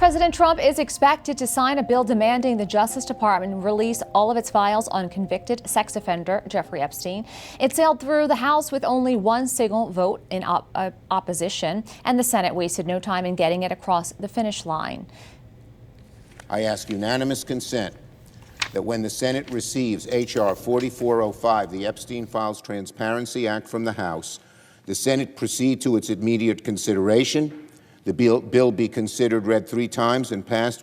President Trump is expected to sign a bill demanding the Justice Department release all of its files on convicted sex offender Jeffrey Epstein. It sailed through the House with only one single vote in opposition, and the Senate wasted no time in getting it across the finish line. I ask unanimous consent that when the Senate receives H.R. 4405, the Epstein Files Transparency Act from the House, the Senate proceed to its immediate consideration. The bill be considered, read 3 times, and passed.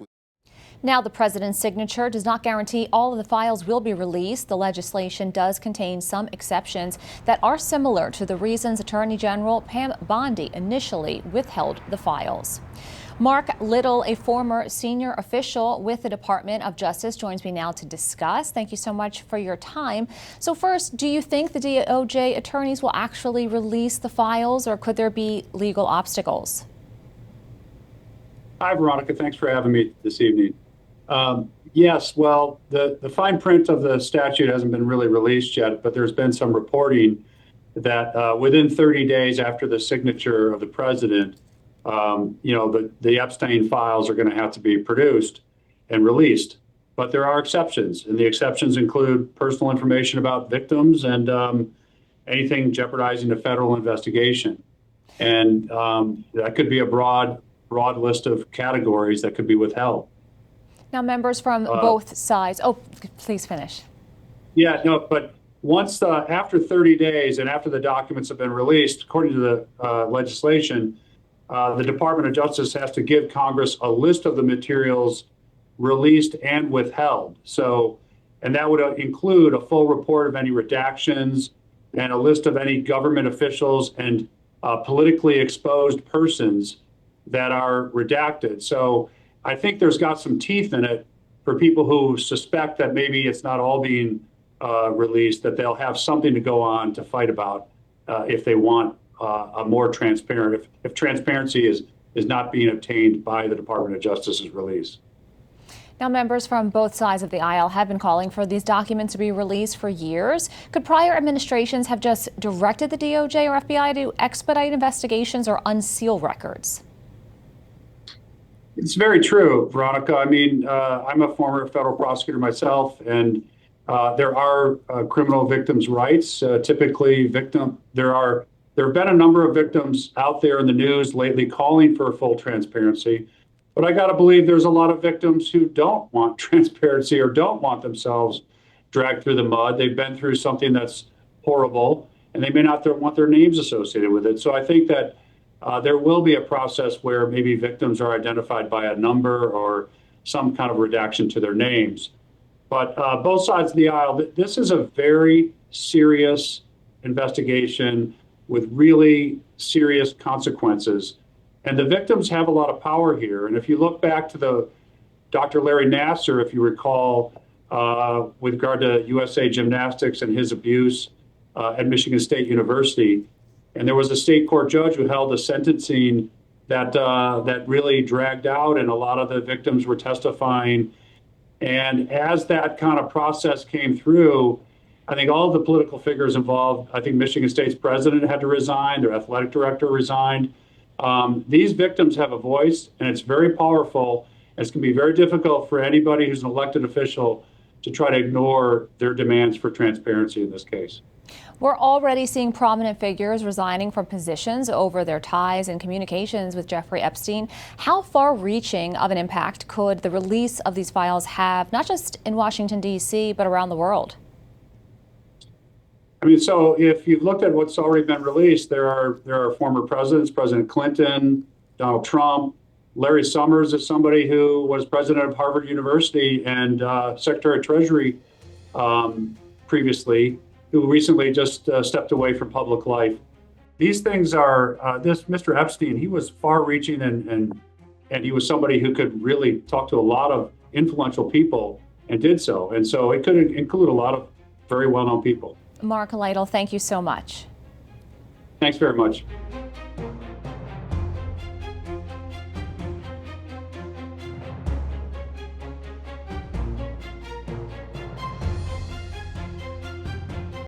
Now, the president's signature does not guarantee all of the files will be released. The legislation does contain some exceptions that are similar to the reasons Attorney General Pam Bondi initially withheld the files. Mark Lytle, a former senior official with the Department of Justice, joins me now to discuss. Thank you so much for your time. So first, do you think the DOJ attorneys will actually release the files, or could there be legal obstacles? Hi, Veronica. Thanks for having me this evening. Yes, well, the fine print of the statute hasn't been really released yet, but there's been some reporting that within 30 days after the signature of the president, the Epstein files are going to have to be produced and released. But there are exceptions, and the exceptions include personal information about victims and anything jeopardizing a federal investigation. And that could be a broad list of categories that could be withheld. Now, members from both sides. Oh, please finish. Yeah, no, but once after 30 days and after the documents have been released, according to the legislation, the Department of Justice has to give Congress a list of the materials released and withheld. So, and that would include a full report of any redactions and a list of any government officials and politically exposed persons that are redacted. So I think there's got some teeth in it for people who suspect that maybe it's not all being released, that they'll have something to go on to fight about if they want a more transparent, if transparency is not being obtained by the Department of Justice's release. Now, members from both sides of the aisle have been calling for these documents to be released for years. Could prior administrations have just directed the DOJ or FBI to expedite investigations or unseal records? It's very true, Veronica. I mean, I'm a former federal prosecutor myself, and there are criminal victims' rights. Typically, there have been a number of victims out there in the news lately calling for full transparency. But I got to believe there's a lot of victims who don't want transparency or don't want themselves dragged through the mud. They've been through something that's horrible, and they may not want their names associated with it. So I think that there will be a process where maybe victims are identified by a number or some kind of redaction to their names. But both sides of the aisle, this is a very serious investigation with really serious consequences. And the victims have a lot of power here. And if you look back to the Dr. Larry Nassar, if you recall, with regard to USA Gymnastics and his abuse at Michigan State University, and there was a state court judge who held a sentencing that really dragged out, and a lot of the victims were testifying. And as that kind of process came through, I think all of the political figures involved, I think Michigan State's president had to resign, their athletic director resigned. These victims have a voice, and it's very powerful. It's going to be very difficult for anybody who's an elected official to try to ignore their demands for transparency in this case. We're already seeing prominent figures resigning from positions over their ties and communications with Jeffrey Epstein. How far-reaching of an impact could the release of these files have, not just in Washington, D.C., but around the world? I mean, so if you've looked at what's already been released, there are former presidents, President Clinton, Donald Trump. Larry Summers is somebody who was president of Harvard University and Secretary of Treasury previously, who recently just stepped away from public life. These things are, Mr. Epstein, he was far-reaching and he was somebody who could really talk to a lot of influential people and did so. And so it could include a lot of very well-known people. Mark Lytle, thank you so much. Thanks very much.